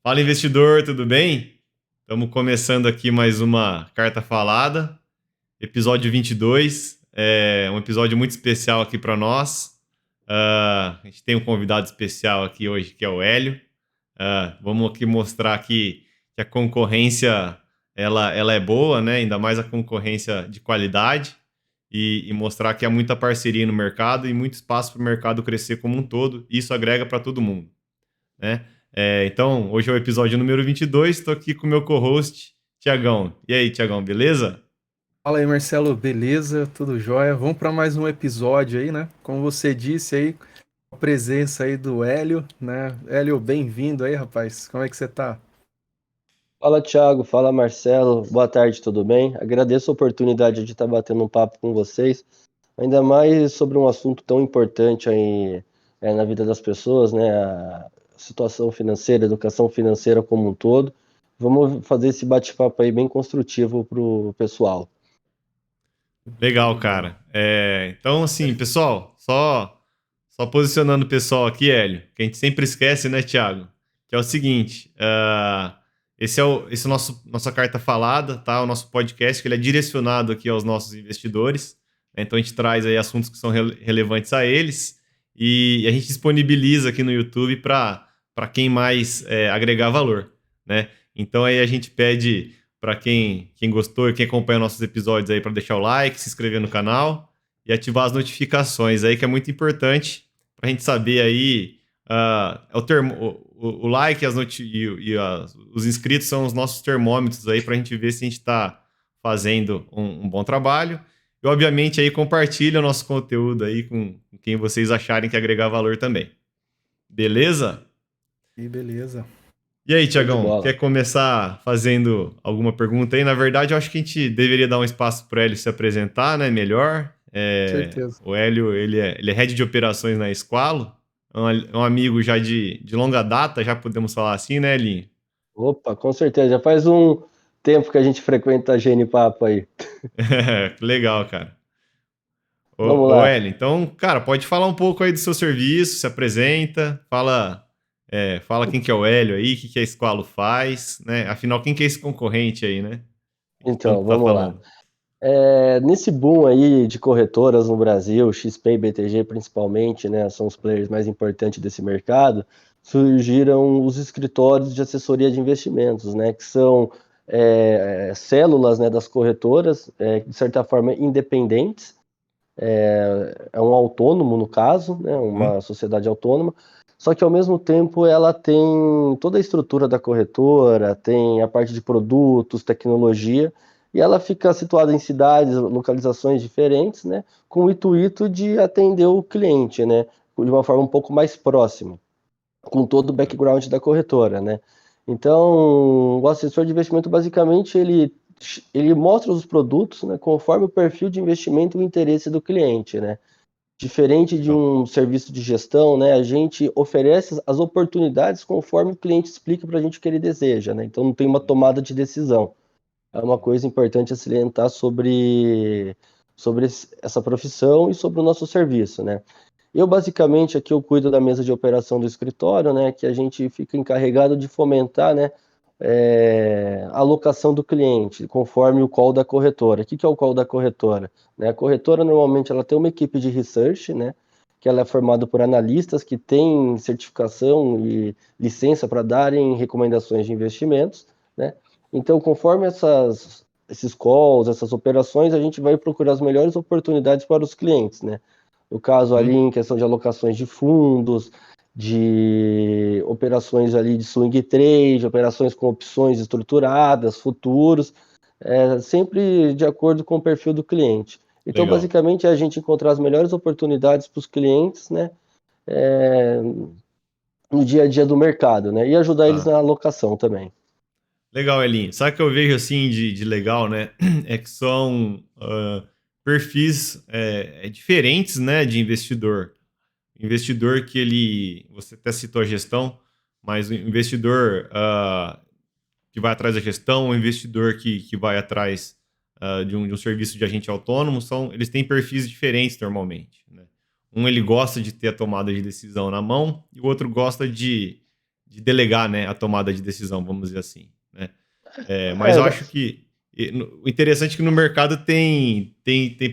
Fala, investidor, tudo bem? Estamos começando aqui mais uma Carta Falada, episódio 22. É um episódio muito especial aqui para nós. A gente tem um convidado especial aqui hoje, que é o Hélio. Vamos aqui mostrar que a concorrência ela é boa, né? Ainda mais a concorrência de qualidade. E mostrar que há muita parceria no mercado e muito espaço para o mercado crescer como um todo. E isso agrega para todo mundo, né? Então, hoje é o episódio número 22, estou aqui com o meu co-host, Tiagão. E aí, Tiagão, beleza? Fala aí, Marcelo, beleza? Tudo jóia? Vamos para mais um episódio aí, né? Como você disse aí, a presença aí do Hélio, né? Hélio, bem-vindo aí, rapaz. Como é que você tá? Fala, Thiago. Fala, Marcelo. Boa tarde, tudo bem? Agradeço a oportunidade de estar batendo um papo com vocês, ainda mais sobre um assunto tão importante aí, na vida das pessoas, né? A situação financeira, a educação financeira como um todo. Vamos fazer esse bate-papo aí bem construtivo para o pessoal. Show Legal, de bola. cara. Então, assim, pessoal, só posicionando o pessoal aqui, Hélio, que a gente sempre esquece, né, Tiago? Que é o seguinte, esse é o nossa carta falada, tá? O nosso podcast, que ele é direcionado aqui aos nossos investidores, né? Então a gente traz aí assuntos que são relevantes a eles e a gente disponibiliza aqui no YouTube para quem mais agregar valor, né? Então aí a gente pede para quem gostou e quem acompanha nossos episódios aí para deixar o like, se inscrever no canal e ativar as notificações aí, que é muito importante para a gente saber aí. É o, termo, o like os inscritos são os nossos termômetros aí para a gente ver se a gente está fazendo um bom trabalho. E, obviamente, aí compartilha o nosso conteúdo aí com quem vocês acharem que agregar valor também. Beleza? E beleza. E aí, Show de Tiagão, quer bola. começar fazendo alguma pergunta aí? Na verdade, eu acho que a gente deveria dar um espaço para o Hélio se apresentar, né? Melhor. Certeza. O Hélio, ele é head de operações na Squalo, é um amigo já de longa data, já podemos falar assim, né, Elinho? Opa, com certeza. Já faz um tempo que a gente frequenta a Gene Papo aí. Legal, cara. Vamos Ô, lá. Hélio, então, cara, pode falar um pouco aí do seu serviço, se apresenta, fala quem que é o Hélio aí, o que que a Squalo faz, né? Afinal, quem que é esse concorrente aí, né? A gente tanto Então, tá vamos lá. falando. Nesse boom aí de corretoras no Brasil, XP e BTG principalmente, né, são os players mais importantes desse mercado, surgiram os escritórios de assessoria de investimentos, né, que são células, né, das corretoras, de certa forma independentes, é um autônomo no caso, né, Uhum. uma sociedade autônoma, só que ao mesmo tempo ela tem toda a estrutura da corretora, tem a parte de produtos, tecnologia, e ela fica situada em cidades, localizações diferentes, né, com o intuito de atender o cliente, né, de uma forma um pouco mais próxima, com todo o background da corretora, né. Então, o assessor de investimento basicamente ele mostra os produtos, né, conforme o perfil de investimento e o interesse do cliente, né. Diferente de Legal. um serviço de gestão, né, a gente oferece as oportunidades conforme o cliente explica para a gente o que ele deseja, né? Então não tem uma tomada de decisão. É uma coisa importante a salientar sobre essa profissão e sobre o nosso serviço, né? Eu basicamente aqui eu cuido da mesa de operação do escritório, né, que a gente fica encarregado de fomentar, né, a alocação do cliente, conforme o call da corretora. O que é o call da corretora? Né, a corretora normalmente ela tem uma equipe de research, né, que ela é formada por analistas que têm certificação e licença para darem recomendações de investimentos, né? Então, conforme esses calls, essas operações, a gente vai procurar as melhores oportunidades para os clientes, né? No caso ali Uhum. em questão de alocações de fundos, de operações ali de swing trade, operações com opções estruturadas, futuros, sempre de acordo com o perfil do cliente. Então, Legal. basicamente, é a gente encontrar as melhores oportunidades para os clientes, né, é, no dia a dia do mercado, né, e ajudar eles Tá. na alocação também. Legal, Elinho. Sabe o que eu vejo assim de legal, né? É que são perfis diferentes, né, de investidor. Investidor que ele. Você até citou a gestão, mas o investidor que vai atrás da gestão, o investidor que vai atrás de um serviço de agente autônomo, eles têm perfis diferentes normalmente, né? Um ele gosta de ter a tomada de decisão na mão e o outro gosta delegar, né, a tomada de decisão, vamos dizer assim, né? Mas eu acho que o interessante é que no mercado tem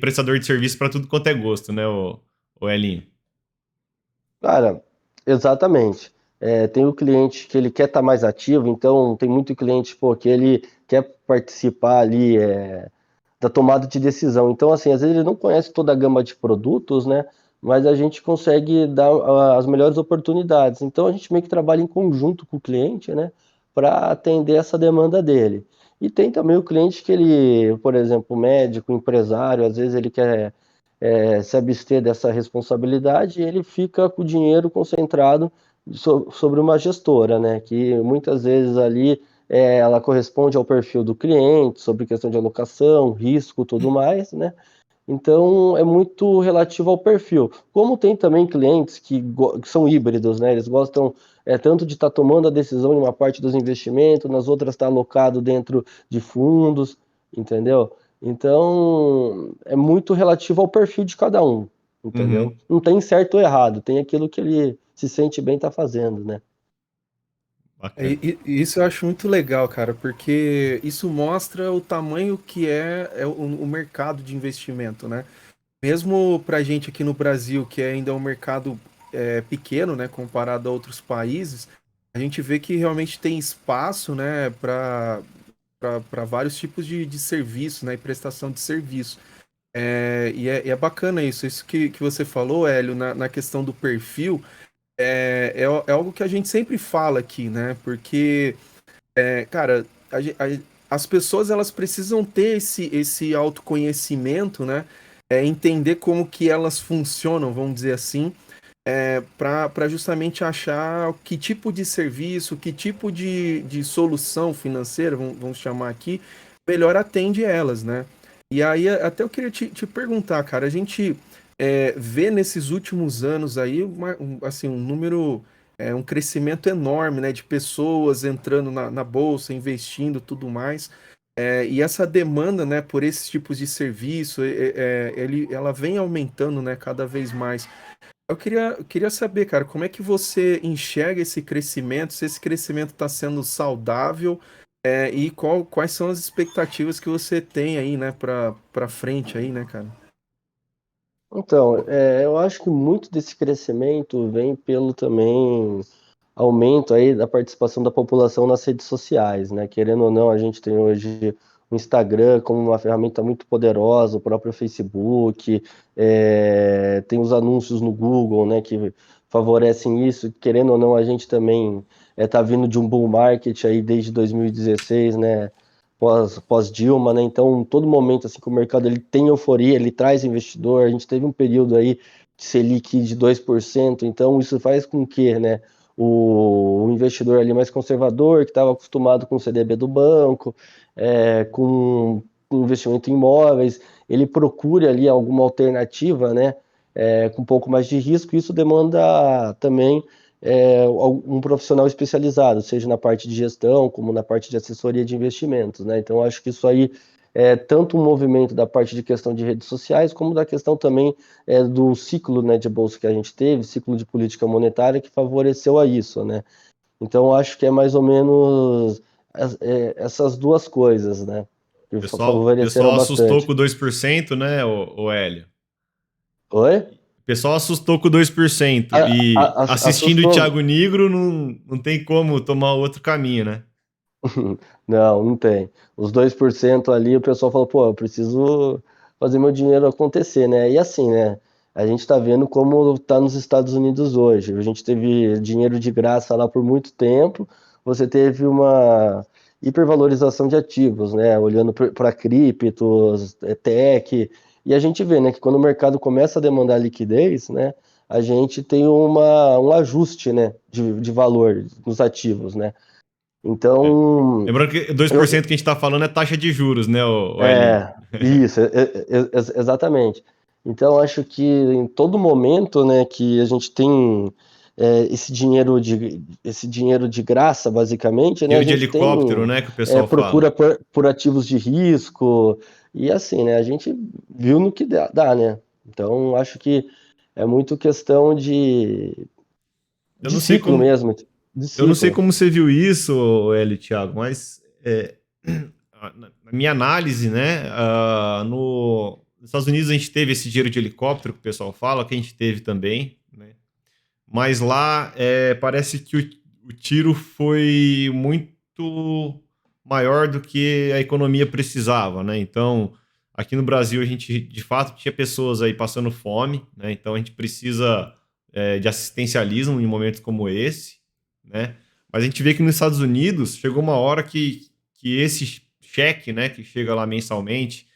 prestador de serviço para tudo quanto é gosto, né, o Elinho? Cara, exatamente. Tem o cliente que ele quer estar mais ativo, então tem muito cliente, pô, que ele quer participar ali da tomada de decisão. Então, assim, às vezes ele não conhece toda a gama de produtos, né? Mas a gente consegue dar as melhores oportunidades. Então, a gente meio que trabalha em conjunto com o cliente, né? Para atender essa demanda dele. E tem também o cliente que ele, por exemplo, médico, empresário, às vezes ele quer se abster dessa responsabilidade e ele fica com o dinheiro concentrado sobre uma gestora, né? Que muitas vezes ali ela corresponde ao perfil do cliente, sobre questão de alocação, risco, tudo mais, né? Então é muito relativo ao perfil. Como tem também clientes que são híbridos, né? Eles gostam tanto de estar tomando a decisão em uma parte dos investimentos, nas outras estar alocado dentro de fundos, entendeu? Então é muito relativo ao perfil de cada um, entendeu? Uhum. Não tem certo ou errado, tem aquilo que ele se sente bem estar fazendo, né? Bacana. Isso eu acho muito legal, cara, porque isso mostra o tamanho que é o mercado de investimento, né? Mesmo pra gente aqui no Brasil, que ainda é um mercado pequeno, né, comparado a outros países, a gente vê que realmente tem espaço, né, para vários tipos de serviço, né, e prestação de serviço. E é bacana isso que você falou, Hélio, na questão do perfil, é algo que a gente sempre fala aqui, né, porque cara, as pessoas elas precisam ter esse autoconhecimento, né? Entender como que elas funcionam, vamos dizer assim, para justamente achar que tipo de serviço, que tipo de solução financeira, vamos chamar aqui, melhor atende elas, né? E aí até eu queria te perguntar, cara, a gente vê nesses últimos anos aí assim, um número um crescimento enorme, né, de pessoas entrando na bolsa, investindo, tudo mais. E essa demanda, né, por esses tipos de serviço, ela vem aumentando, né, cada vez mais. Eu queria saber, cara, como é que você enxerga esse crescimento, se esse crescimento está sendo saudável, e quais são as expectativas que você tem aí, né, para frente aí, né, cara? Então, eu acho que muito desse crescimento vem pelo também aumento aí da participação da população nas redes sociais, né? Querendo ou não, a gente tem hoje o Instagram como uma ferramenta muito poderosa, o próprio Facebook, tem os anúncios no Google, né, que favorecem isso. Querendo ou não, a gente também está vindo de um bull market aí desde 2016, né? Pós-Dilma, né? Então, todo momento assim que o mercado ele tem euforia, ele traz investidor. A gente teve um período aí de Selic de 2%, então isso faz com que, né, o investidor ali mais conservador, que estava acostumado com o CDB do banco, com investimento em imóveis, ele procure ali alguma alternativa, né, com um pouco mais de risco. Isso demanda também um profissional especializado, seja na parte de gestão, como na parte de assessoria de investimentos, né? Então, acho que isso aí é tanto um movimento da parte de questão de redes sociais, como da questão também do ciclo, né, de bolsa que a gente teve, ciclo de política monetária, que favoreceu a isso, né? Então, acho que é mais ou menos essas duas coisas, né, que favoreceram Pessoal assustou bastante. com 2%, né, o Hélio? Oi? O pessoal assustou com 2% A- e assistindo o Assustou? Thiago Nigro não tem como tomar outro caminho, né? Não, não tem. Os 2% ali, o pessoal falou, pô, eu preciso fazer meu dinheiro acontecer, né? E assim, né? A gente tá vendo como tá nos Estados Unidos hoje. A gente teve dinheiro de graça lá por muito tempo. Você teve uma hipervalorização de ativos, né? Olhando para criptos, tech. E a gente vê, né, que quando o mercado começa a demandar liquidez, né? A gente tem um ajuste, né, de valor nos ativos, né? É. Então, Lembrando que 2% eu, que a gente tá falando é taxa de juros, né, o Elinho? isso, exatamente. Então, acho que em todo momento, né, que a gente tem esse dinheiro de graça, basicamente, né, a Dinheiro de gente helicóptero, tem né, que o pessoal procura fala. por ativos de risco, e assim, né, a gente viu no que dá, né? Então, acho que é muito questão Eu de não sei ciclo como, mesmo. de Eu não sei ciclo. como você viu isso, Hélio e Thiago, mas na minha análise, né, nos Estados Unidos a gente teve esse dinheiro de helicóptero que o pessoal fala, que a gente teve também, né? Mas lá parece que o tiro foi muito maior do que a economia precisava, né? Então, aqui no Brasil a gente de fato tinha pessoas aí passando fome, né? Então a gente precisa de assistencialismo em momentos como esse, né? Mas a gente vê que nos Estados Unidos chegou uma hora que esse cheque, né, que chega lá mensalmente,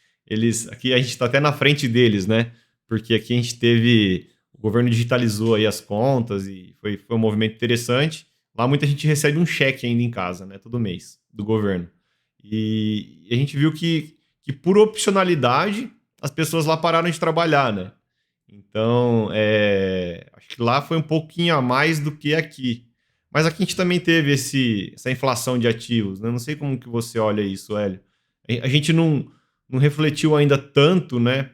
aqui a gente está até na frente deles, né? Porque aqui a gente teve o governo digitalizou aí as contas e foi um movimento interessante. Lá muita gente recebe um cheque ainda em casa, né? Todo mês, do governo. E a gente viu que por opcionalidade, as pessoas lá pararam de trabalhar, né? Então, acho que lá foi um pouquinho a mais do que aqui. Mas aqui a gente também teve essa inflação de ativos, né? Não sei como que você olha isso, Hélio. A gente não refletiu ainda tanto, né?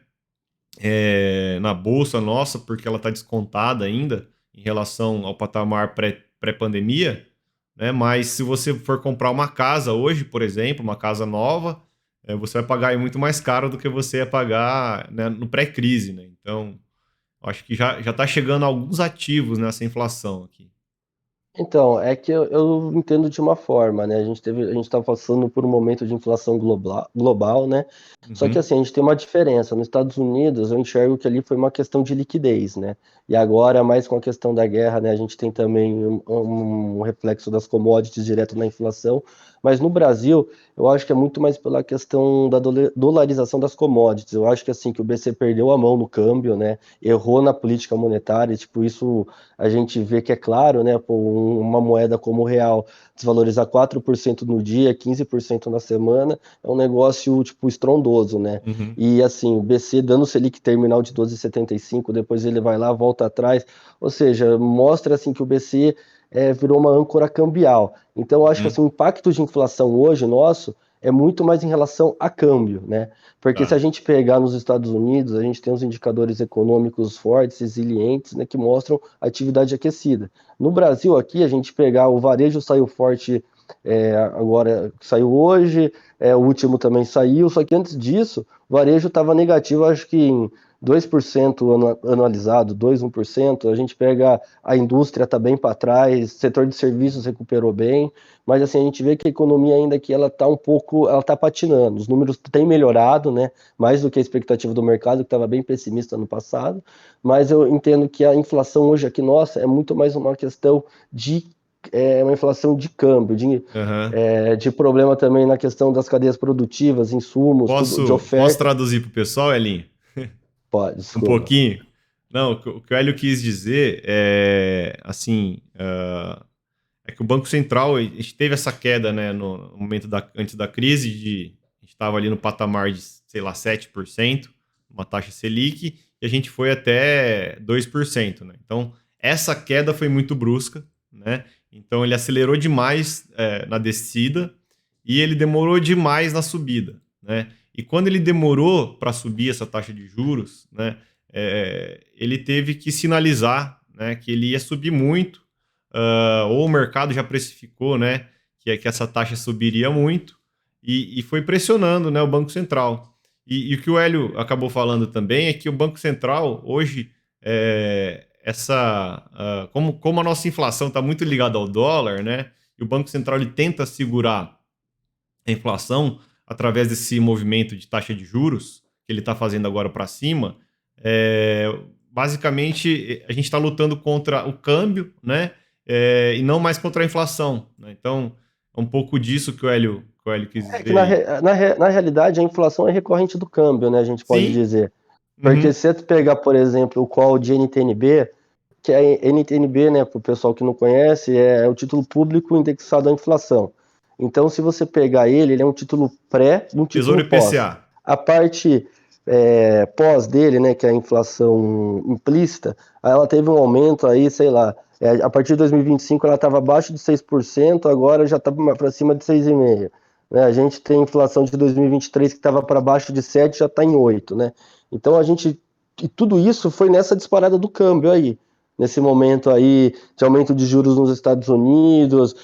Na bolsa nossa, porque ela está descontada ainda em relação ao patamar pré-pandemia, né? Mas se você for comprar uma casa hoje, por exemplo, uma casa nova, você vai pagar aí muito mais caro do que você ia pagar, né, no pré-crise, né? Então, acho que já está chegando alguns ativos nessa inflação aqui. Então, é que eu entendo de uma forma, né? A gente está passando por um momento de inflação global, né? Só que Uhum, assim, a gente tem uma diferença. Nos Estados Unidos, eu enxergo que ali foi uma questão de liquidez, né? E agora, mais com a questão da guerra, né? A gente tem também um reflexo das commodities direto na inflação. Mas no Brasil, eu acho que é muito mais pela questão da dolarização das commodities. Eu acho que assim, que o BC perdeu a mão no câmbio, né? Errou na política monetária, tipo, isso a gente vê que é claro, né? Pô, uma moeda como o real desvalorizar 4% no dia, 15% na semana, é um negócio, tipo, estrondoso, né? uhum. E assim, o BC dando o Selic terminal de 12,75, depois ele vai lá, volta atrás, ou seja, mostra assim que o BC virou uma âncora cambial. Então, eu acho que Uhum. assim, o impacto de inflação hoje nosso é muito mais em relação a câmbio, né? Porque se a Tá. gente pegar nos Estados Unidos, a gente tem os indicadores econômicos fortes, resilientes, né, que mostram a atividade aquecida. No Brasil, aqui, a gente pegar o varejo saiu forte agora, saiu hoje, o último também saiu, só que antes disso, o varejo estava negativo, acho que em 2% anualizado, 1%. A gente pega a indústria está bem para trás, setor de serviços recuperou bem, mas assim, a gente vê que a economia ainda aqui ela está um pouco, ela está patinando. Os números têm melhorado, né? Mais do que a expectativa do mercado, que estava bem pessimista no passado, mas eu entendo que a inflação hoje aqui, nossa, é muito mais uma questão de uma inflação de câmbio, Aham. de problema também na questão das cadeias produtivas, insumos, tudo de Posso oferta. traduzir para o pessoal, Elinho? Pode, Um desculpa. pouquinho? Não, o que o Hélio quis dizer é, assim, é que o Banco Central, a gente teve essa queda, né, no momento antes da crise, a gente estava ali no patamar de, sei lá, 7%, uma taxa Selic, e a gente foi até 2%, né? Então, essa queda foi muito brusca, né? Então, ele acelerou demais na descida e ele demorou demais na subida, né? E quando ele demorou para subir essa taxa de juros, né, ele teve que sinalizar, né, que ele ia subir muito, ou o mercado já precificou, né, que essa taxa subiria muito e foi pressionando, né, o Banco Central. E o que o Hélio acabou falando também é que o Banco Central hoje como a nossa inflação está muito ligada ao dólar, né, e o Banco Central ele tenta segurar a inflação através desse movimento de taxa de juros que ele está fazendo agora para cima, basicamente a gente está lutando contra o câmbio, né? E não mais contra a inflação, né? Então é um pouco disso que o Hélio quis É que dizer aí. na realidade a inflação é recorrente do câmbio, né? A gente pode Sim. dizer. Porque Uhum. se você pegar, por exemplo, o call de NTNB, que é NTNB, né, para o pessoal que não conhece, é o título público indexado à inflação. Então, se você pegar ele é um título pré e um Tesouro título pós. IPCA. A parte pós dele, né, que é a inflação implícita, ela teve um aumento aí, sei lá, a partir de 2025 ela estava abaixo de 6%, agora já está para cima de 6,5%. Né? A gente tem inflação de 2023 que estava para baixo de 7, já está em 8, né? Então a gente e tudo isso foi nessa disparada do câmbio aí. nesse momento aí de aumento de juros nos Estados Unidos,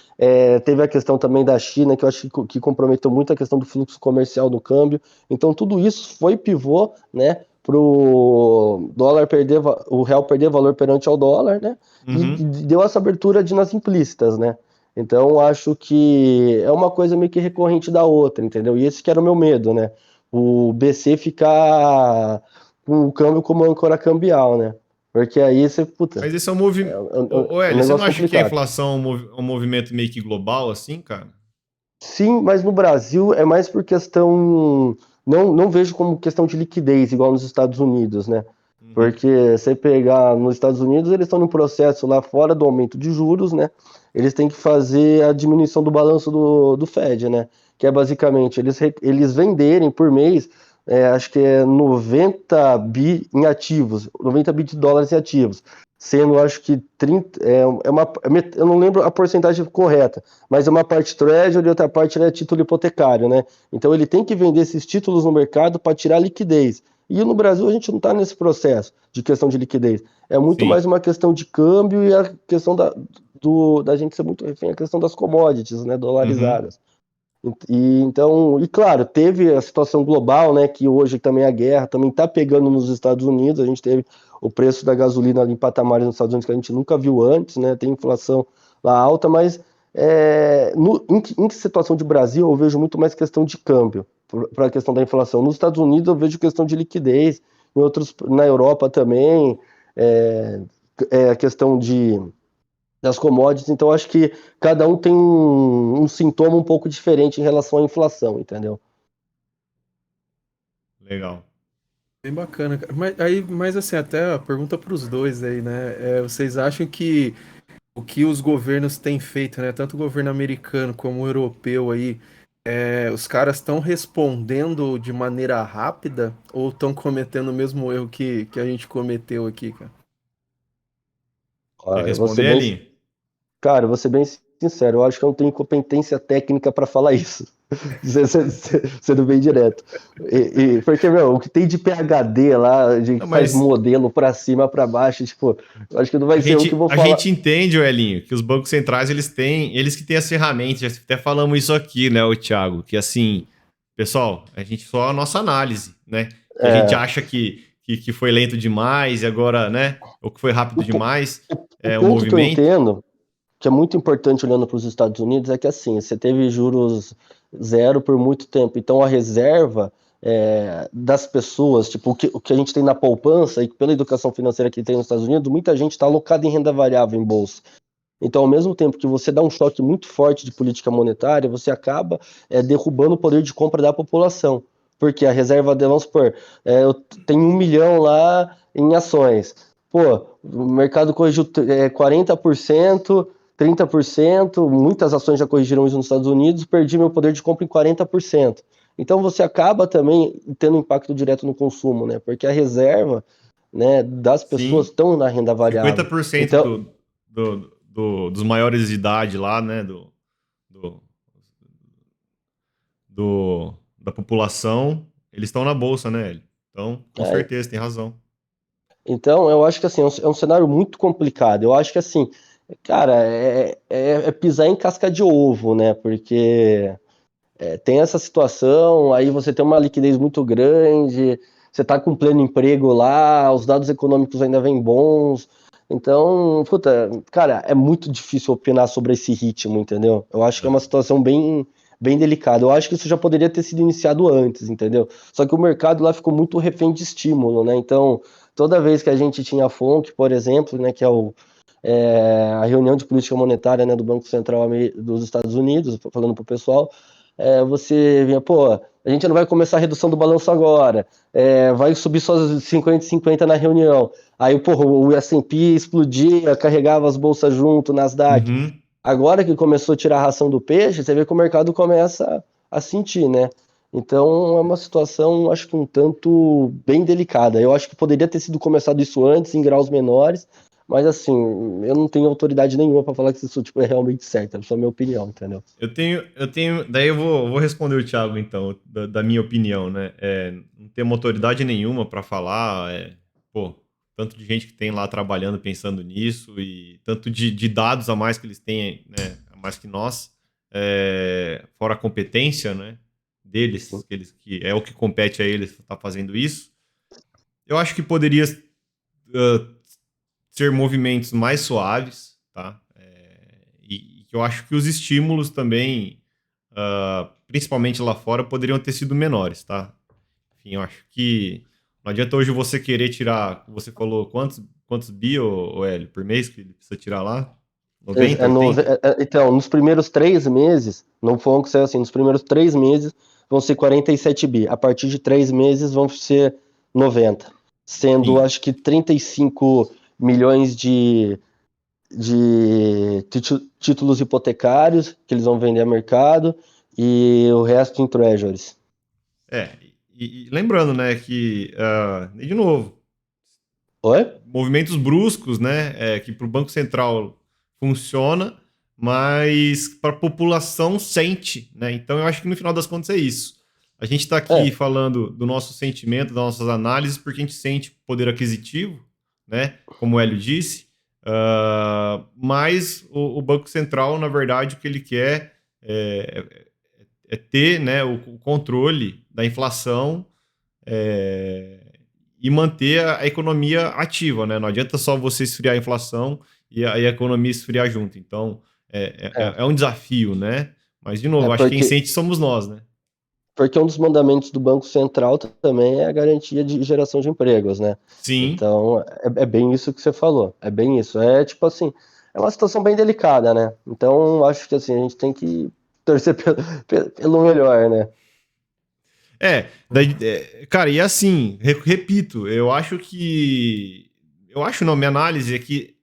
teve a questão também da China, que eu acho que comprometeu muito a questão do fluxo comercial do câmbio. Então tudo isso foi pivô, né, para o dólar perder, o real perder valor perante ao dólar, né, e deu essa abertura de nas implícitas, né. Então acho que é uma coisa meio que recorrente da outra, entendeu? E esse que era o meu medo, né, o BC ficar com o câmbio como âncora cambial, né. Porque aí você, puta, Mas esse é um movimento. Ô, um Hélio, você não negócio acha que a complicado. inflação é um movimento meio que global, assim, cara? Sim, mas no Brasil é mais por questão. Não vejo como questão de liquidez, igual nos Estados Unidos, né? Uhum. Porque você pegar nos Estados Unidos, eles estão num processo lá fora do aumento de juros, né? Eles têm que fazer a diminuição do balanço do Fed, né? Que é basicamente eles venderem por mês, acho que é 90 bi em ativos, 90 bi de dólares em ativos. Sendo, acho que 30, eu não lembro a porcentagem correta, mas é uma parte treasury e outra parte é título hipotecário, né? Então ele tem que vender esses títulos no mercado para tirar liquidez. E no Brasil a gente não está nesse processo de questão de liquidez. É muito mais Sim. uma questão de câmbio e a questão da gente ser muito refém, a questão das commodities, né, Uhum. dolarizadas. Então, e claro, teve a situação global, né, que hoje também a guerra também está pegando nos Estados Unidos. A gente teve o preço da gasolina ali em patamares nos Estados Unidos que a gente nunca viu antes, né, tem inflação lá alta, mas em situação de Brasil eu vejo muito mais questão de câmbio para a questão da inflação. Nos Estados Unidos eu vejo questão de liquidez, em outros, na Europa também, é, a questão das commodities. Então acho que cada um tem um sintoma um pouco diferente em relação à inflação, entendeu? Legal. Bem bacana, cara. Mas assim, até a pergunta para os dois aí, né? Vocês acham que o que os governos têm feito, né? Tanto o governo americano como o europeu aí, os caras estão respondendo de maneira rápida ou estão cometendo o mesmo erro que a gente cometeu aqui, cara? Quer Olha, responder, Elinho? cara, eu vou ser bem sincero, eu acho que eu não tenho competência técnica para falar isso. Sendo bem direto. Porque, meu, o que tem de PhD lá, de Não, que faz mas modelo para cima, para baixo, tipo, eu acho que não a vai ser eu que gente, vou a falar. gente entende, Elinho, que os bancos centrais, eles que têm as ferramentas, já até falamos isso aqui, né, o Thiago, que assim, pessoal, a gente só a nossa análise, né, que a gente É, acha que foi lento demais e agora, né, ou que foi o, rápido po- demais, o o ponto que eu movimento. entendo que é muito importante olhando para os Estados Unidos é que assim, você teve juros zero por muito tempo, então a reserva das pessoas, tipo o que a gente tem na poupança e pela educação financeira que tem nos Estados Unidos, muita gente está alocada em renda variável em bolsa. Então, ao mesmo tempo que você dá um choque muito forte de política monetária, você acaba derrubando o poder de compra da população. Porque a reserva dela, vamos supor, eu tenho 1 milhão lá em ações. Pô, o mercado corrigiu 40%, 30%, muitas ações já corrigiram isso nos Estados Unidos, perdi meu poder de compra em 40%. Então você acaba também tendo impacto direto no consumo, né? Porque a reserva, né, das pessoas Sim, estão na renda cinquenta variável. por cento Então, dos maiores de idade lá, né, do, da população, eles estão na bolsa, né, Hélio? Então, com é, certeza, tem razão. Então, eu acho que assim, é um cenário muito complicado. Eu acho que assim, cara, é pisar em casca de ovo, né? Porque tem essa situação, aí você tem uma liquidez muito grande, você tá com pleno emprego lá, os dados econômicos ainda vêm bons. Então, puta, cara, é muito difícil opinar sobre esse ritmo, entendeu? Eu acho que é uma É. situação bem delicada. Eu acho que isso já poderia ter sido iniciado antes, entendeu? Só que o mercado lá ficou muito refém de estímulo, né? Então, toda vez que a gente tinha a FONC, por exemplo, né, que é a reunião de política monetária, né, do Banco Central dos Estados Unidos, falando para o pessoal, você vinha, pô, a gente não vai começar a redução do balanço agora, vai subir só 50 e 50 na reunião. Aí, porra, o S&P explodia, carregava as bolsas junto, Nasdaq. Uhum. Agora que começou a tirar a ração do peixe, você vê que o mercado começa a sentir, né? Então é uma situação, acho que um tanto bem delicada. Eu acho que poderia ter sido começado isso antes, em graus menores, mas assim, eu não tenho autoridade nenhuma para falar que isso tipo, é realmente certo, é só a minha opinião, entendeu? Daí eu vou responder o Thiago, então, da minha opinião, né? Não tenho autoridade nenhuma para falar, pô, tanto de gente que tem lá trabalhando, pensando nisso, e tanto de dados a mais que eles têm, né, a mais que nós, fora a competência, né, deles, que é o que compete a eles estar fazendo isso. Eu acho que poderia ser movimentos mais suaves, tá? E eu acho que os estímulos também, principalmente lá fora, poderiam ter sido menores, tá? Enfim, eu acho que não adianta hoje você querer tirar, você falou, quantos bi, ô Hélio, por mês que ele precisa tirar lá? 90, 80? Então, nos primeiros 3 meses, não foi que saiu assim, nos primeiros 3 meses vão ser 47 bi. A partir de 3 meses vão ser 90. Sendo, Sim. acho que 35 milhões de títulos hipotecários que eles vão vender a mercado e o resto em treasuries. E lembrando, né, que, de novo, Oi? movimentos bruscos, né, que para o Banco Central funciona, mas para a população sente, né? Então eu acho que no final das contas é isso. A gente está aqui falando do nosso sentimento, das nossas análises, porque a gente sente poder aquisitivo, né? Como o Hélio disse, mas o Banco Central, na verdade, o que ele quer é ter, né, o controle da inflação, e manter a economia ativa, né? Não adianta só você esfriar a inflação e a economia esfriar junto. Então, é um desafio, né? Mas, de novo, acho que quem sente somos nós, né? Porque um dos mandamentos do Banco Central também é a garantia de geração de empregos, né? Sim. Então, é bem isso que você falou. É bem isso. É tipo assim, é uma situação bem delicada, né? Então, acho que assim, a gente tem que torcer pelo melhor, né? Cara, e assim, repito, eu acho que. Eu acho não, minha análise é que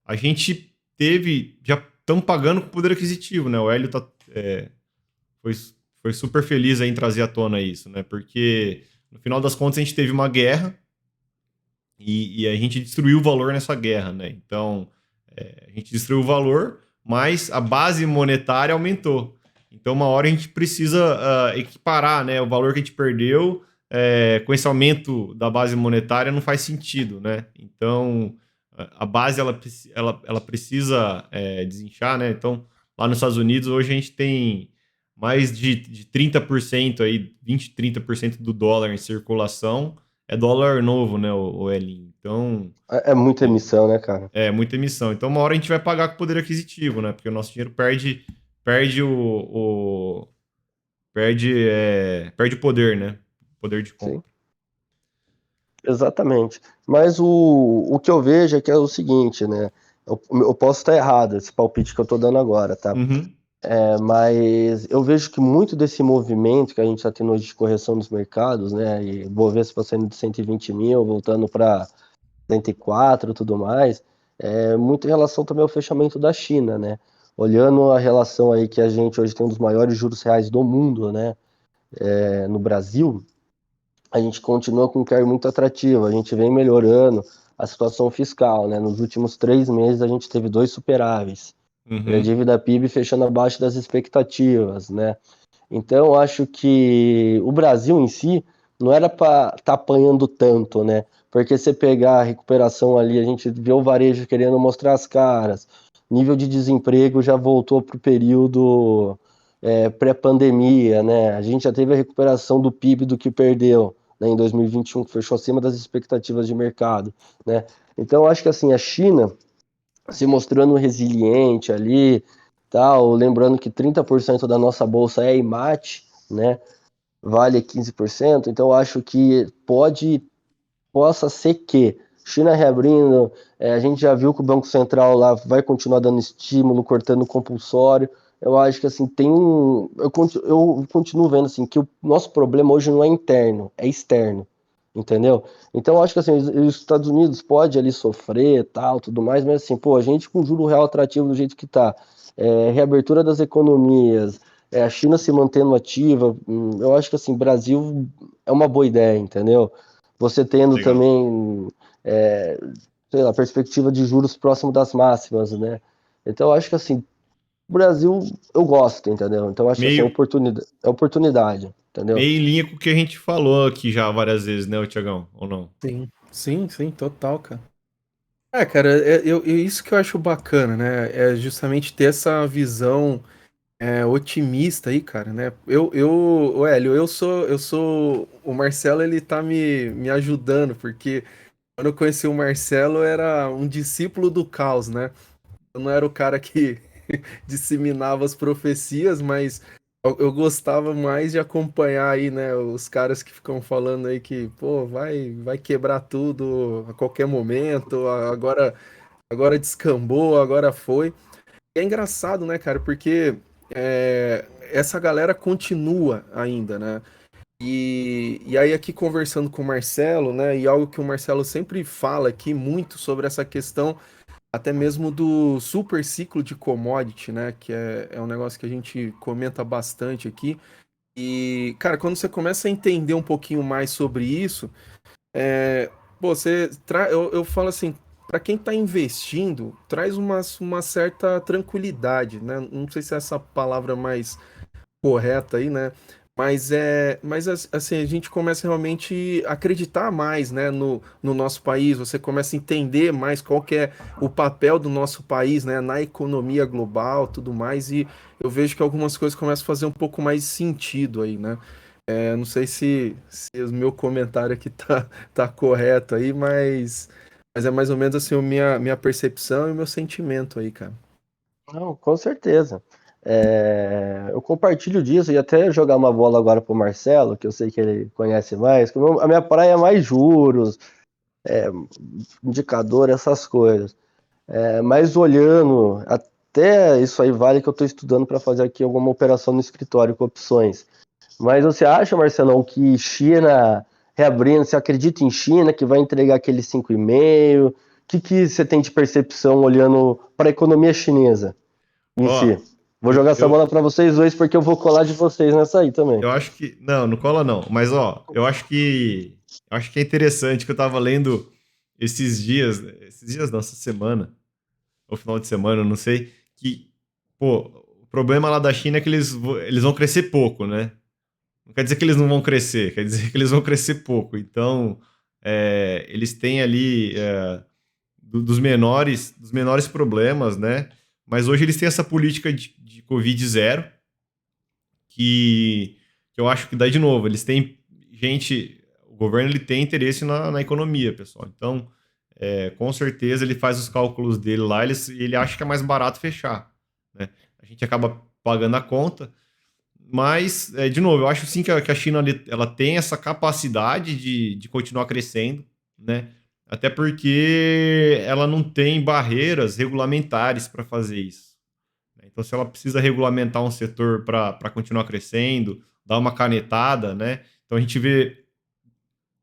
a gente teve. Já estamos pagando com poder aquisitivo, né? O Hélio foi super feliz aí em trazer à tona isso, né? Porque no final das contas a gente teve uma guerra e a gente destruiu o valor nessa guerra, né? Então, a gente destruiu o valor, mas a base monetária aumentou. Então, uma hora a gente precisa equiparar, né? O valor que a gente perdeu com esse aumento da base monetária não faz sentido, né? Então, a base ela precisa desinchar, né? Então, lá nos Estados Unidos, hoje a gente tem mais de 30% aí, 20, 30% do dólar em circulação. É dólar novo, né, o Elinho? Então. É muita emissão, né, cara? É muita emissão. Então, uma hora a gente vai pagar com poder aquisitivo, né? Porque o nosso dinheiro perde o poder, né? Poder de compra. Sim. Exatamente. Mas o que eu vejo é que é o seguinte, né? Eu posso estar errado, esse palpite que eu tô dando agora, tá? Uhum. Mas eu vejo que muito desse movimento que a gente está tendo hoje de correção dos mercados, né? E Bovespa saindo de 120 mil, voltando para 104 e tudo mais, muito em relação também ao fechamento da China, né? Olhando a relação aí que a gente hoje tem um dos maiores juros reais do mundo, né? No Brasil, a gente continua com um QAR muito atrativo, a gente vem melhorando a situação fiscal, né? Nos últimos 3 meses a gente teve 2 superáveis. E a dívida PIB fechando abaixo das expectativas, né? Então, eu acho que o Brasil em si não era para estar apanhando tanto, né? Porque você pegar a recuperação ali, a gente vê o varejo querendo mostrar as caras, nível de desemprego já voltou para o período pré-pandemia, né? A gente já teve a recuperação do PIB do que perdeu, né, em 2021, que fechou acima das expectativas de mercado, né? Então, eu acho que assim, a China se mostrando resiliente ali, tal, lembrando que 30% da nossa bolsa é IMAT, né? Vale 15%, então eu acho que possa ser que China reabrindo, a gente já viu que o Banco Central lá vai continuar dando estímulo, cortando compulsório. Eu acho que assim eu continuo vendo assim que o nosso problema hoje não é interno, é externo. Entendeu? Então, eu acho que assim, os Estados Unidos pode ali sofrer, tal, tudo mais, mas assim, pô, a gente com juro real atrativo do jeito que tá, reabertura das economias, a China se mantendo ativa, eu acho que assim, Brasil é uma boa ideia, entendeu? Você tendo Legal. também, sei lá, perspectiva de juros próximo das máximas, né? Então, eu acho que assim, o Brasil eu gosto, entendeu? Então, eu acho que assim, é oportunidade, entendeu? Meio em linha com o que a gente falou aqui já várias vezes, né, Tiagão? Ou não? Sim. Sim, sim, total, cara. Cara, isso que eu acho bacana, né? É justamente ter essa visão otimista aí, cara, né? O Hélio, o Marcelo, ele tá me ajudando, porque quando eu conheci o Marcelo, era um discípulo do caos, né? Eu não era o cara que disseminava as profecias, mas eu gostava mais de acompanhar aí, né, os caras que ficam falando aí que, pô, vai quebrar tudo a qualquer momento, agora descambou, agora foi. E é engraçado, né, cara, porque essa galera continua ainda, né? E aí aqui conversando com o Marcelo, né, e algo que o Marcelo sempre fala aqui muito sobre essa questão até mesmo do super ciclo de commodity, né? Que é um negócio que a gente comenta bastante aqui. E, cara, quando você começa a entender um pouquinho mais sobre isso, é, pô, eu falo assim, para quem está investindo, traz uma certa tranquilidade, né? Não sei se é essa palavra mais correta aí, né? Assim, a gente começa realmente a acreditar mais, né, no nosso país, você começa a entender mais qual que é o papel do nosso país, né, na economia global, tudo mais, e eu vejo que algumas coisas começam a fazer um pouco mais sentido aí, né? Não sei se o meu comentário aqui tá correto aí, mas é mais ou menos assim a minha percepção e o meu sentimento aí, cara. Não, com certeza. Eu compartilho disso e até jogar uma bola agora pro Marcelo, que eu sei que ele conhece mais, que a minha praia é mais juros, indicador, essas coisas. Mas olhando, até isso aí vale que eu estou estudando para fazer aqui alguma operação no escritório com opções. Mas você acha, Marcelão, que China reabrindo, você acredita em China que vai entregar aquele 5,5? O que você tem de percepção olhando para a economia chinesa em si? Ó, Vou eu, jogar essa eu, bola para vocês dois porque eu vou colar de vocês nessa aí também. eu acho que. Não, não cola não. Mas, ó, eu acho que. Acho que é interessante que eu tava lendo esses dias. Esses dias, não, essa semana. Ou final de semana, eu não sei. Que, pô, o problema lá da China é que eles vão crescer pouco, né? Não quer dizer que eles não vão crescer, quer dizer que eles vão crescer pouco. Então, eles têm ali dos menores problemas, né? Mas hoje eles têm essa política de Covid zero, que eu acho que dá de novo. Eles têm gente, o governo ele tem interesse na economia, pessoal. Então, com certeza ele faz os cálculos dele lá, ele acha que é mais barato fechar, né? A gente acaba pagando a conta, mas, de novo, eu acho sim que a China ela tem essa capacidade de continuar crescendo, né? Até porque ela não tem barreiras regulamentares para fazer isso, né? Então, se ela precisa regulamentar um setor para continuar crescendo, dar uma canetada, né? Então, a gente vê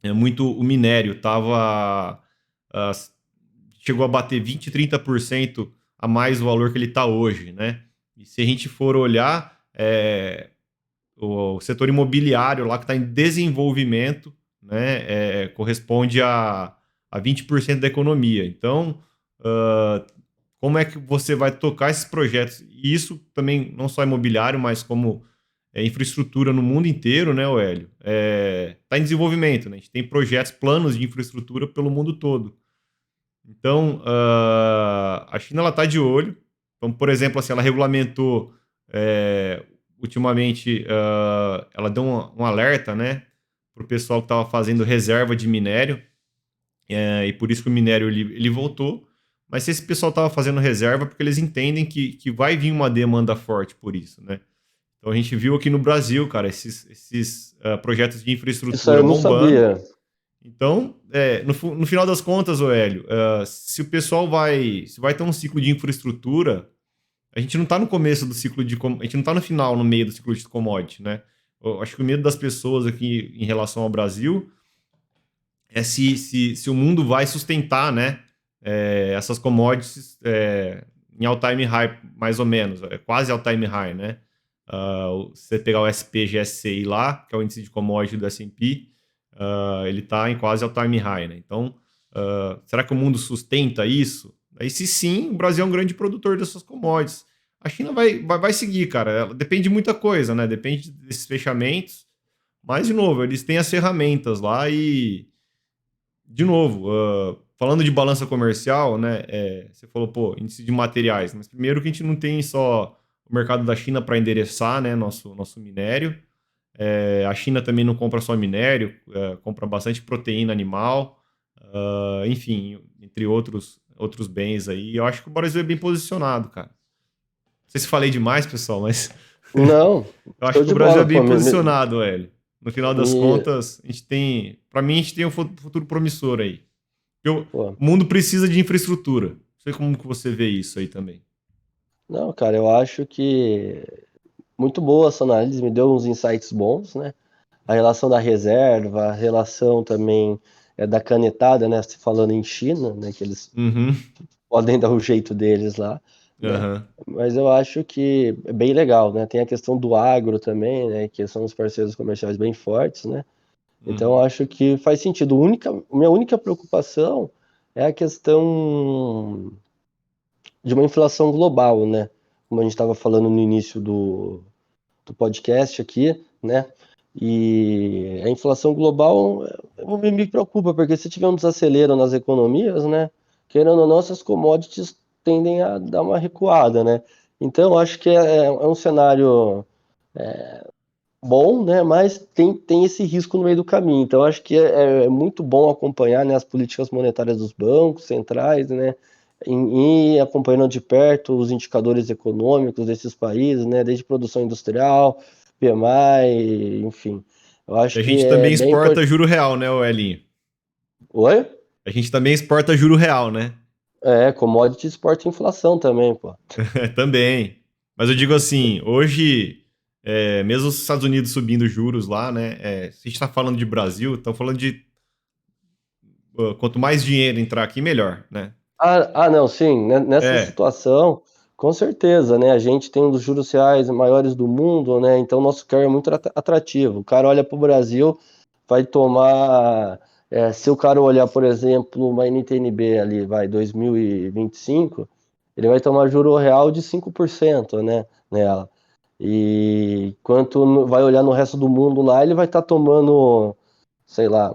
muito o minério, ah, chegou a bater 20, 30% a mais o valor que ele está hoje, né? E se a gente for olhar, o setor imobiliário lá que está em desenvolvimento, né, corresponde a 20% da economia. Então, como é que você vai tocar esses projetos? E isso também, não só imobiliário, mas como infraestrutura no mundo inteiro, né, Hélio? Está em desenvolvimento, né? A gente tem projetos, planos de infraestrutura pelo mundo todo. Então, a China está de olho. Então, por exemplo, assim, ela regulamentou ultimamente, ela deu um alerta, né, para o pessoal que estava fazendo reserva de minério, e por isso que o minério ele voltou. Mas se esse pessoal estava fazendo reserva, porque eles entendem que vai vir uma demanda forte por isso, né? Então a gente viu aqui no Brasil, cara, esses projetos de Isso aí infraestrutura eu não bombando. sabia. Então, no final das contas, ô Hélio, se o pessoal se vai ter um ciclo de infraestrutura, a gente não está no começo do ciclo a gente não está no final, no meio do ciclo de commodity, né? Eu acho que o medo das pessoas aqui em relação ao Brasil é se o mundo vai sustentar, né? Essas commodities em all-time high, mais ou menos, quase all-time high, né? Se você pegar o SPGSCI lá, que é o índice de commodity do S&P, ele está em quase all-time high, né? Então, será que o mundo sustenta isso? Aí, se sim, o Brasil é um grande produtor dessas commodities. A China vai seguir, cara. Depende de muita coisa, né? Depende desses fechamentos. Mas, de novo, eles têm as ferramentas lá e de novo, falando de balança comercial, né? Você falou, pô, índice de materiais, mas primeiro que a gente não tem só o mercado da China para endereçar, né, nosso minério. A China também não compra só minério, compra bastante proteína animal, enfim, entre outros bens aí. Eu acho que o Brasil é bem posicionado, cara. Não sei se falei demais, pessoal, mas Não, eu acho show que o de Brasil é bola, pô. bem posicionado, Hélio. No final das Me- contas, a gente tem. Para mim, a gente tem um futuro promissor aí. pô, O mundo precisa de infraestrutura. Não sei como que você vê isso aí também. não, cara, eu acho que muito boa essa análise, me deu uns insights bons, né? A relação da reserva, a relação também da canetada, né? Se falando em China, né? Que eles Uhum. podem dar o jeito deles lá, né? Aham. Mas eu acho que é bem legal, né? Tem a questão do agro também, né? Que são os parceiros comerciais bem fortes, né? Então eu Uhum. acho que faz sentido. Minha única preocupação é a questão de uma inflação global, né? Como a gente estava falando no início do podcast aqui, né? E a inflação global me preocupa, porque se tiver um desacelero nas economias, né? Querendo ou não, essas commodities tendem a dar uma recuada, né? Então, acho que é um cenário bom, né? Mas tem esse risco no meio do caminho. Então, acho que é muito bom acompanhar, né, as políticas monetárias dos bancos centrais, né? E acompanhando de perto os indicadores econômicos desses países, né? Desde produção industrial, PMI, enfim. Eu E acho a que gente é também bem exporta importante. juro real, né, o Elinho? Oi? A gente também exporta juro real, né? Commodity exporta inflação também, pô. Também. Mas eu digo assim, hoje, mesmo os Estados Unidos subindo juros lá, né? Se a gente está falando de Brasil, estamos falando de quanto mais dinheiro entrar aqui, melhor, né? Não, sim, né, nessa É, situação, com certeza, né? A gente tem um dos juros reais maiores do mundo, né? Então, nosso carry é muito atrativo. O cara olha para o Brasil, vai tomar. Se o cara olhar, por exemplo, uma NTNB ali, vai, 2025, ele vai tomar juro real de 5%, né? Nela. E quanto vai olhar no resto do mundo lá, ele vai estar tomando, sei lá,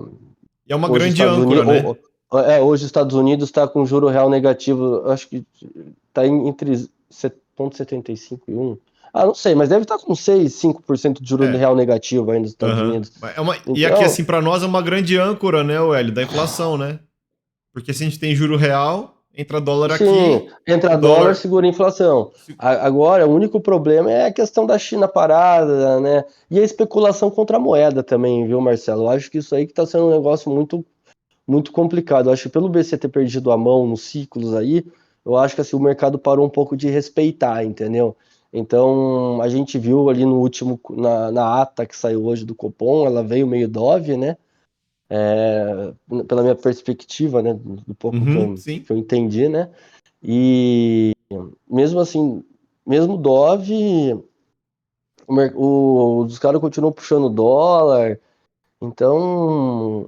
e é uma hoje grande Estados âncora, Unidos, né? hoje os Estados Unidos está com juro real negativo, eu acho que está entre 0,75 e 1. Não sei, mas deve estar com 6, 5% de juro É. real negativo aí nos Estados Aham. Unidos. E aqui, Então, assim, para nós é uma grande âncora, né, Hélio, da inflação, né? Porque se a gente tem juro real, entra dólar sim, aqui, o entra dólar, dólar. segura a inflação. Agora, o único problema é a questão da China parada, né? E a especulação contra a moeda também, viu, Marcelo? Eu acho que isso aí que está sendo um negócio muito complicado. Eu acho que pelo BC ter perdido a mão nos ciclos aí, eu acho que assim, o mercado parou um pouco de respeitar, entendeu? Então, a gente viu ali no último, na ata que saiu hoje do Copom, ela veio meio dove, né? Pela minha perspectiva, né? Do pouco que Uhum, eu, sim. que eu entendi, né? E mesmo assim, mesmo dove, os caras continuam puxando dólar, então.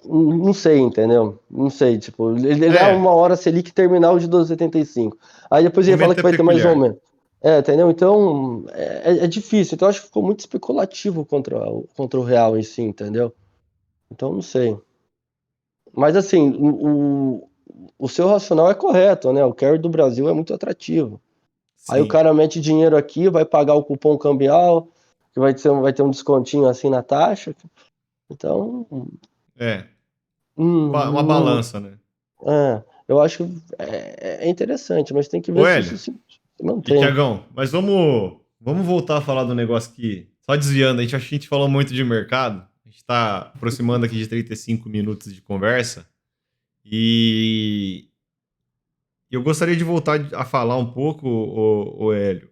Não sei, entendeu? Não sei, tipo, ele dá É, uma hora Selic terminal de 12,75. Aí depois o ele fala momento que é vai ter mais um peculiar. aumento. Entendeu? Então, é difícil. Então, eu acho que ficou muito especulativo contra o real em si, entendeu? Então, não sei. Mas, assim, o seu racional é correto, né? O carry do Brasil é muito atrativo. Aí o Sim. cara mete dinheiro aqui, vai pagar o cupom cambial, que vai ter um descontinho assim na taxa. Então, É. Uma hum, balança, né? eu acho que é interessante, mas tem que Ô, ver se isso Hélio, se e mantém. Tiagão, mas vamos voltar a falar do negócio que. Só desviando, acho que a gente falou muito de mercado. A gente está aproximando aqui de 35 minutos de conversa. E eu gostaria de voltar a falar um pouco, o Hélio.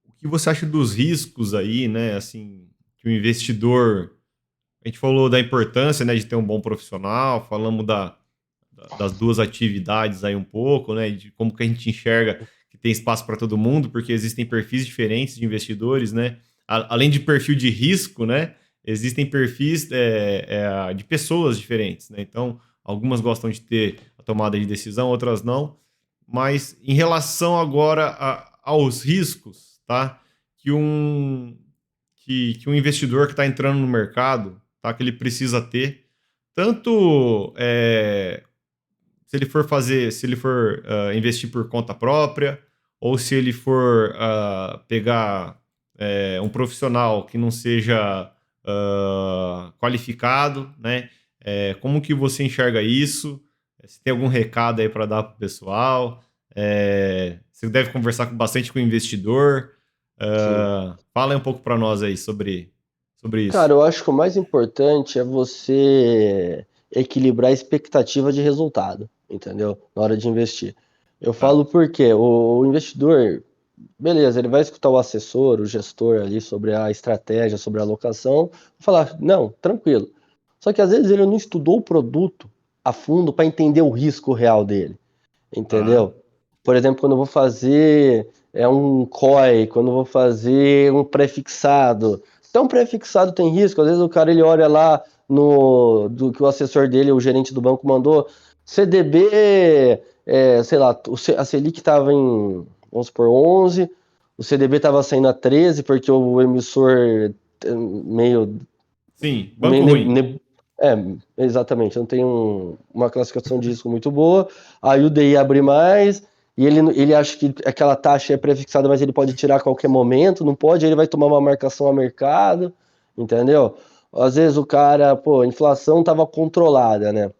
O que você acha dos riscos aí, né? Assim, que o investidor. A gente falou da importância, né, de ter um bom profissional, falamos das duas atividades aí um pouco, né, de como que a gente enxerga que tem espaço para todo mundo, porque existem perfis diferentes de investidores, né, além de perfil de risco, né, existem perfis de pessoas diferentes, né, então algumas gostam de ter a tomada de decisão, outras não, mas em relação agora aos riscos, tá, que que um investidor que está entrando no mercado, tá, que ele precisa ter, tanto se ele for investir por conta própria, ou se ele for pegar um profissional que não seja qualificado, né? Como que você enxerga isso? Se tem algum recado aí para dar para o pessoal? Você deve conversar bastante com o investidor. Sim. Fala aí um pouco para nós aí sobre isso. Cara, eu acho que o mais importante é você equilibrar a expectativa de resultado, entendeu? Na hora de investir. Eu Tá. falo porque o investidor, beleza, ele vai escutar o assessor, o gestor ali sobre a estratégia, sobre a alocação, falar, não, tranquilo. Só que às vezes ele não estudou o produto a fundo para entender o risco real dele, Tá. entendeu? Por exemplo, quando eu vou fazer um COI, quando eu vou fazer um pré-fixado. Então, pré-fixado tem risco, às vezes o cara ele olha lá do que o assessor dele, o gerente do banco mandou, CDB, sei lá, a Selic estava em, vamos supor, 11, o CDB estava saindo a 13 porque o emissor meio Sim, banco meio ruim. é, exatamente, não tem uma classificação de risco muito boa. Aí o DI abre mais, e ele acha que aquela taxa é prefixada, mas ele pode tirar a qualquer momento, não pode, aí ele vai tomar uma marcação a mercado, entendeu? Às vezes o cara, pô, a inflação estava controlada, né?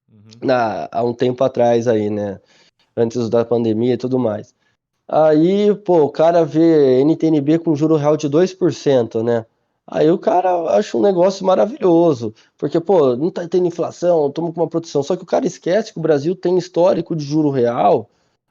Uhum. Há um tempo atrás aí, né? Antes da pandemia e tudo mais. Aí, pô, o cara vê NTNB com juro real de 2%, né? Aí o cara acha um negócio maravilhoso, porque, pô, não tá tendo inflação, toma com uma proteção. Só que o cara esquece que o Brasil tem histórico de juro real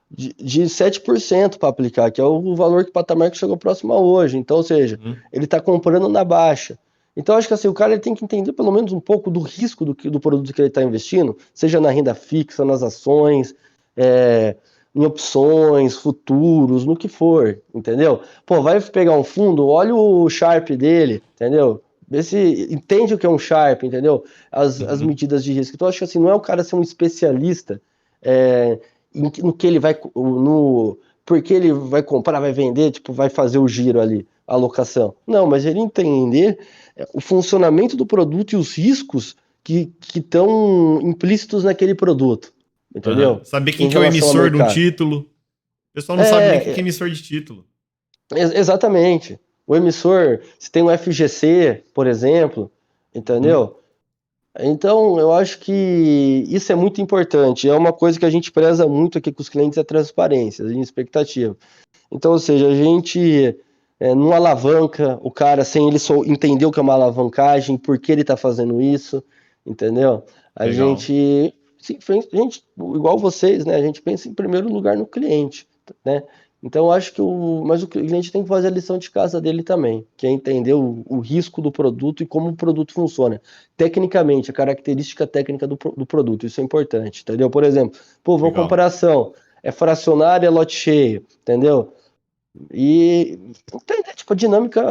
de 7% para aplicar, que é o valor que o patamar que chegou próximo a hoje. Então, ou seja, Uhum. ele está comprando na baixa. Então, acho que assim, o cara ele tem que entender pelo menos um pouco do risco do produto que ele está investindo, seja na renda fixa, nas ações, é, em opções, futuros, no que for, entendeu? Pô, vai pegar um fundo, olha o Sharp dele, entendeu? Vê se entende o que é um Sharp, entendeu? As Uhum. medidas de risco. Então, acho que assim, não é o cara ser um especialista é, no que ele vai, no porque ele vai comprar, vai vender, tipo, vai fazer o giro ali, a alocação. Não, mas ele entender o funcionamento do produto e os riscos que estão implícitos naquele produto, Aham. entendeu? Saber Em quem que é o relação ao emissor de um mercado. título. O pessoal não sabe nem quem que é É, emissor de título. exatamente. O emissor, se tem um FGC, por exemplo, Uhum. entendeu? Então, eu acho que isso é muito importante. É uma coisa que a gente preza muito aqui com os clientes, é a transparência, a expectativa. Então, ou seja, a gente não alavanca o cara sem ele só entender o que é uma alavancagem, por que ele está fazendo isso, entendeu? A Legal. gente, sim, a gente, igual vocês, né? A gente pensa em primeiro lugar no cliente, né? Então, eu acho que mas o cliente tem que fazer a lição de casa dele também, que é entender o risco do produto e como o produto funciona. Tecnicamente, a característica técnica do produto, isso é importante, entendeu? Por exemplo, pô, vou Legal. comparação, é fracionário, é lote cheio, entendeu? E entender, tipo, a dinâmica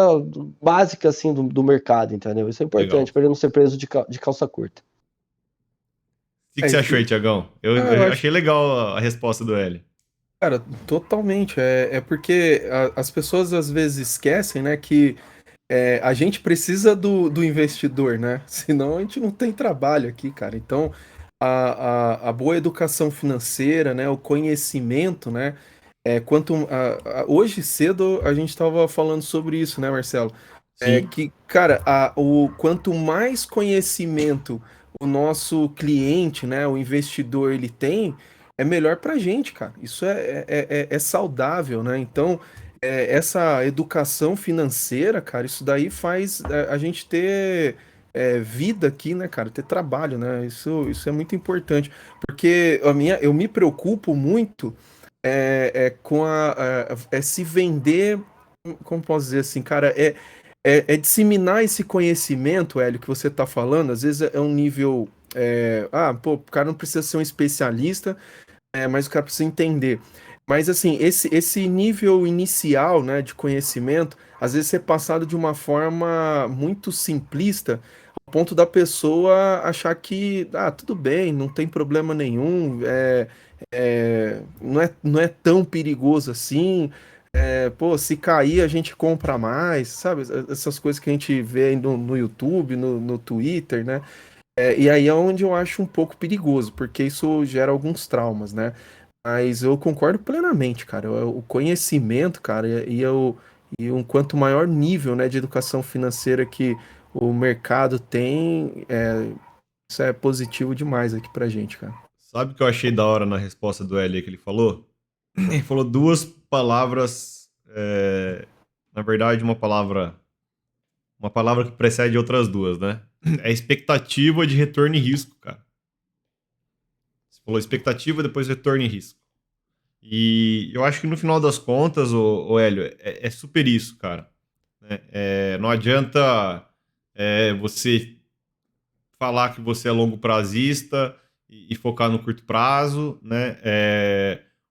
básica, assim, do mercado, entendeu? Isso é Legal. importante, para ele não ser preso de calça curta. O que que você achou aí, Tiagão? Eu Eu acho, achei legal a resposta do Hélio. cara, totalmente. É porque as pessoas às vezes esquecem, né, que a gente precisa do investidor, né? Senão a gente não tem trabalho aqui, cara. Então, a boa educação financeira, né, o conhecimento, né, hoje cedo a gente estava falando sobre isso, né, Marcelo? Sim. Que, cara, o quanto mais conhecimento o nosso cliente, né, o investidor, ele tem, é melhor pra gente, cara. Isso é saudável, né? Então, essa educação financeira, cara, isso daí faz a gente ter vida aqui, né, cara? Ter trabalho, né? Isso é muito importante. Porque eu me preocupo muito com se vender, como posso dizer assim, cara, disseminar esse conhecimento, Hélio, que você está falando, às vezes é um nível. Pô, o cara não precisa ser um especialista, mas o cara precisa entender. Mas assim, esse nível inicial, né, de conhecimento, às vezes é passado de uma forma muito simplista, ao ponto da pessoa achar que, tudo bem, não tem problema nenhum, não é tão perigoso assim, Pô, se cair a gente compra mais, sabe? Essas coisas que a gente vê aí no YouTube, no Twitter, né? E aí é onde eu acho um pouco perigoso, porque isso gera alguns traumas, né? Mas eu concordo plenamente, cara. O conhecimento, cara, e um quanto maior nível, né, de educação financeira que o mercado tem, isso é positivo demais aqui pra gente, cara. Sabe o que eu achei da hora na resposta do L que ele falou? Ele falou duas palavras, na verdade, uma palavra que precede outras duas, né? É expectativa de retorno e risco, cara. Você falou expectativa, depois retorno e risco. E eu acho que no final das contas, o Hélio, é super isso, cara. Né? Não adianta você falar que você é longo prazista e focar no curto prazo, né?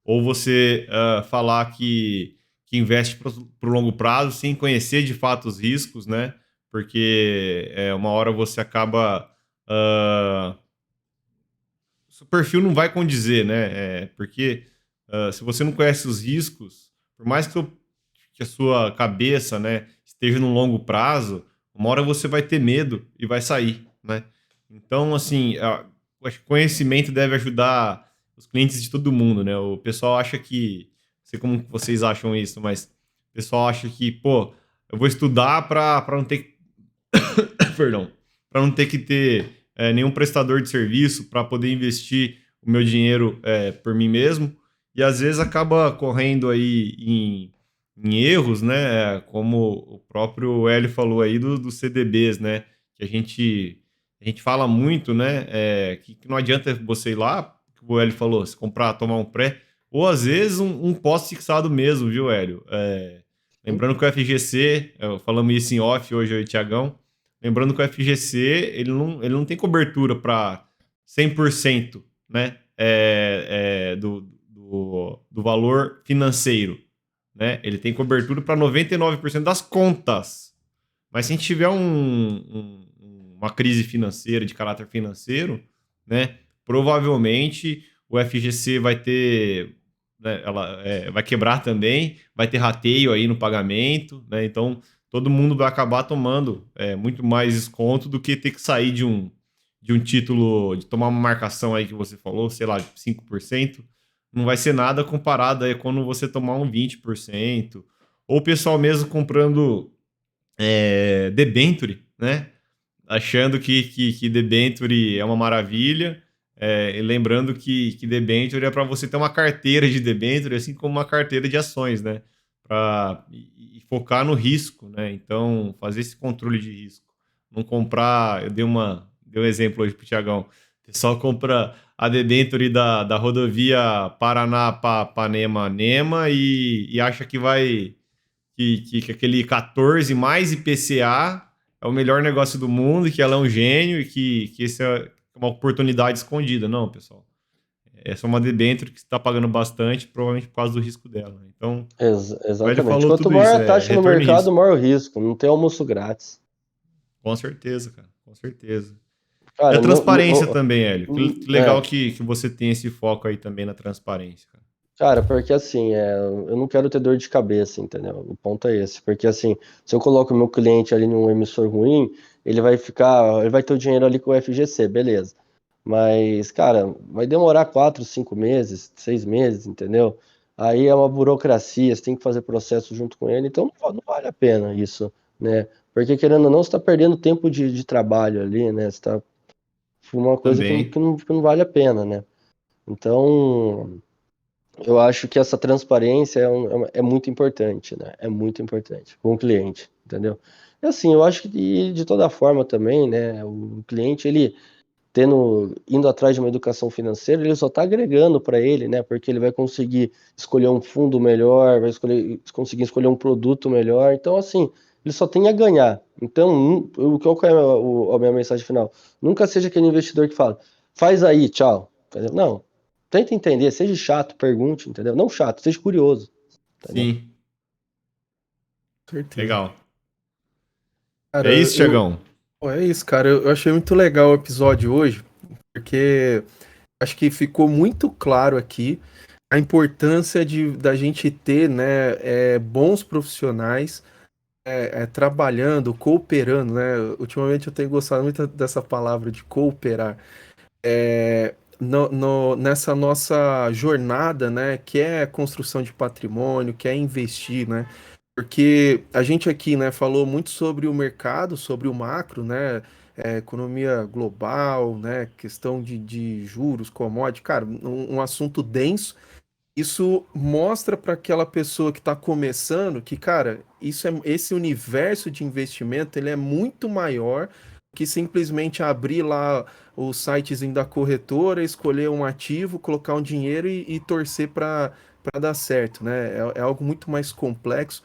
Ou você falar que investe para o longo prazo sem conhecer de fato os riscos, né? Porque uma hora você acaba. Seu perfil não vai condizer, né? Porque se você não conhece os riscos, por mais que a sua cabeça, né, esteja num longo prazo, uma hora você vai ter medo e vai sair, né? Então, assim, eu acho que conhecimento deve ajudar os clientes de todo mundo, né? O pessoal acha que, não sei como vocês acham isso, mas o pessoal acha que, pô, eu vou estudar para não ter, perdão, para não ter que ter nenhum prestador de serviço para poder investir o meu dinheiro por mim mesmo e às vezes acaba correndo aí em erros, né? Como o próprio Hélio falou aí dos CDBs, né? Que a gente fala muito, né? Que não adianta você ir lá, que o Hélio falou, se comprar, tomar um pré, ou às vezes um pós-fixado mesmo, viu, Hélio? Lembrando que o FGC, falamos isso em off hoje, eu e o Thiagão, lembrando que o FGC ele não tem cobertura para 100%, né, do valor financeiro. Né? Ele tem cobertura para 99% das contas. Mas se a gente tiver uma crise financeira, de caráter financeiro, né, provavelmente o FGC vai ter. Né, ela vai quebrar também, vai ter rateio aí no pagamento, né? Então todo mundo vai acabar tomando muito mais desconto do que ter que sair de um título, de tomar uma marcação aí que você falou, sei lá, de 5%. Não vai ser nada comparado aí quando você tomar um 20%. Ou o pessoal mesmo comprando debenture, né? Achando que debenture é uma maravilha. E lembrando que debenture é para você ter uma carteira de debenture, assim como uma carteira de ações, né? E focar no risco, né? Então, fazer esse controle de risco. Não comprar. Dei um exemplo hoje pro Tiagão. O pessoal compra a debenture da rodovia Paraná-Panema-Nema e acha que vai. Que aquele 14 mais IPCA é o melhor negócio do mundo, que ela é um gênio e que isso é uma oportunidade escondida. Não, pessoal. Essa é uma debênture que você está pagando bastante, provavelmente por causa do risco dela. Né? Então, o Hélio Exatamente. falou Quanto tudo maior isso, a taxa no retorno e mercado, risco. maior o risco. Não tem almoço grátis. Com certeza, cara. Com certeza. E a Cara, transparência também, Hélio. Que legal é, que você tem esse foco aí também na transparência, cara. cara, porque assim, eu não quero ter dor de cabeça, entendeu? O ponto é esse. Porque assim, se eu coloco o meu cliente ali num emissor ruim, ele vai ter o dinheiro ali com o FGC, beleza. Mas, cara, vai demorar 4, 5 meses, 6 meses, entendeu? Aí é uma burocracia, você tem que fazer processo junto com ele, então não vale a pena isso, né? Porque querendo ou não, você está perdendo tempo de trabalho ali, né? Você tá uma coisa Também. que não vale a pena, né? Então, eu acho que essa transparência é muito importante, né? É muito importante com o cliente, entendeu? E assim, eu acho que de toda forma também, né? O cliente, ele indo atrás de uma educação financeira, ele só está agregando para ele, né? Porque ele vai conseguir escolher um fundo melhor, conseguir escolher um produto melhor. Então, assim, ele só tem a ganhar. Então, qual que é a minha mensagem final? Nunca seja aquele investidor que fala, faz aí, tchau. Entendeu? Não. Tenta entender, seja chato, pergunte, entendeu? Não chato, seja curioso, entendeu? Sim. Com certeza. Legal. Cara, É isso, Tiagão? pô, é isso, cara. Eu achei muito legal o episódio hoje, porque acho que ficou muito claro aqui a importância da gente ter, né, bons profissionais trabalhando, cooperando, né? Ultimamente eu tenho gostado muito dessa palavra de cooperar. Nessa nossa jornada, né, que é construção de patrimônio, que é investir, né? Porque a gente aqui, né, falou muito sobre o mercado, sobre o macro, né? Economia global, né? Questão de juros, commodity, cara, um assunto denso. Isso mostra para aquela pessoa que está começando que, cara, esse universo de investimento ele é muito maior que simplesmente abrir lá o sitezinho da corretora, escolher um ativo, colocar um dinheiro e torcer para dar certo, né? É algo muito mais complexo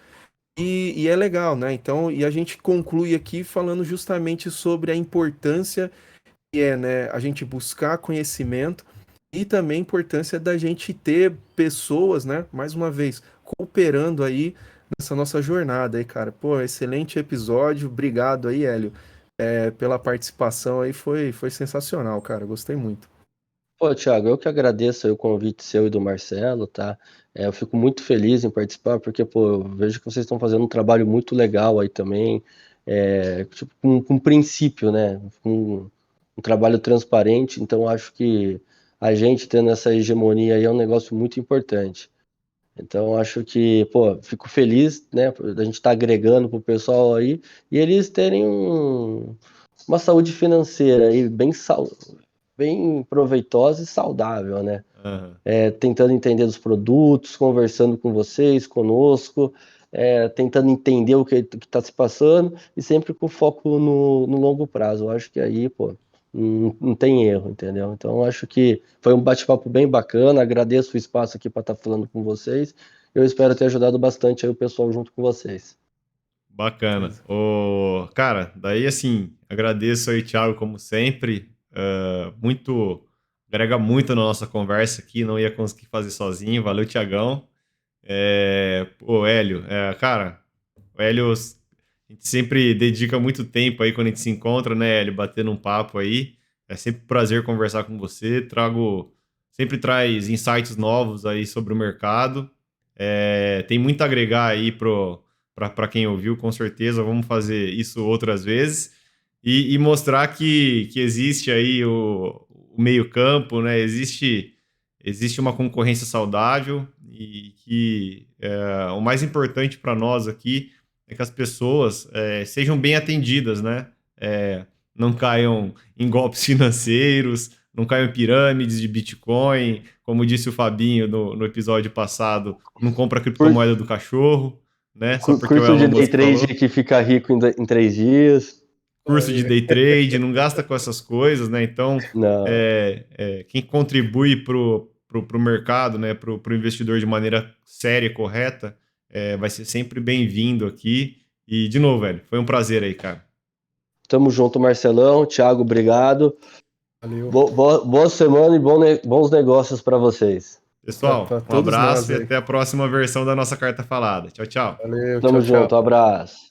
e é legal, né? Então, e a gente conclui aqui falando justamente sobre a importância que é, né, a gente buscar conhecimento e também a importância da gente ter pessoas, né, mais uma vez, cooperando aí nessa nossa jornada aí, cara. Pô, excelente episódio. Obrigado aí, Hélio, pela participação aí. Foi sensacional, cara. Gostei muito. Pô, Thiago, eu que agradeço aí o convite seu e do Marcelo, tá? Eu fico muito feliz em participar, porque, pô, eu vejo que vocês estão fazendo um trabalho muito legal aí também, tipo, com princípio, né? Com um trabalho transparente, então acho que a gente tendo essa hegemonia aí é um negócio muito importante. Então acho que, pô, fico feliz, né, da gente estar agregando pro pessoal aí e eles terem uma saúde financeira aí bem proveitosa e saudável, né? Aham. Tentando entender dos produtos, conversando com vocês, conosco, tentando entender o que está se passando e sempre com foco no longo prazo. Eu acho que aí, pô, não tem erro, entendeu? Então, eu acho que foi um bate-papo bem bacana. Agradeço o espaço aqui para estar falando com vocês. Eu espero ter ajudado bastante aí o pessoal junto com vocês. Bacana. Cara, daí assim, agradeço aí, Thiago, como sempre. Agrega muito na nossa conversa aqui, não ia conseguir fazer sozinho. Valeu, Thiagão. Hélio, cara, o Hélio, a gente sempre dedica muito tempo aí quando a gente se encontra, né, Hélio, batendo um papo aí. É sempre um prazer conversar com você. Sempre traz insights novos aí sobre o mercado. Tem muito a agregar aí para quem ouviu, com certeza. Vamos fazer isso outras vezes e mostrar que existe aí o meio-campo, né? Existe uma concorrência saudável e que o mais importante para nós aqui é que as pessoas sejam bem atendidas, né? Não caiam em golpes financeiros, não caiam em pirâmides de Bitcoin, como disse o Fabinho no episódio passado, não compra a Cur- criptomoeda do cachorro, né? Só porque o Curso de Elon day Musk falou. trade que fica rico em 3 dias. Curso de day trade, não gasta com essas coisas, né? Então, Não. quem contribui pro mercado, né, pro investidor de maneira séria e correta, vai ser sempre bem-vindo aqui. E, de novo, velho, foi um prazer aí, cara. Tamo junto, Marcelão. Thiago, obrigado. Valeu. Boa semana e bons negócios para vocês. Pessoal, Pra um todos nós abraço e aí. até a próxima versão da nossa Carta Falada. Tchau, tchau. Valeu, Tamo tchau, junto, tchau. abraço.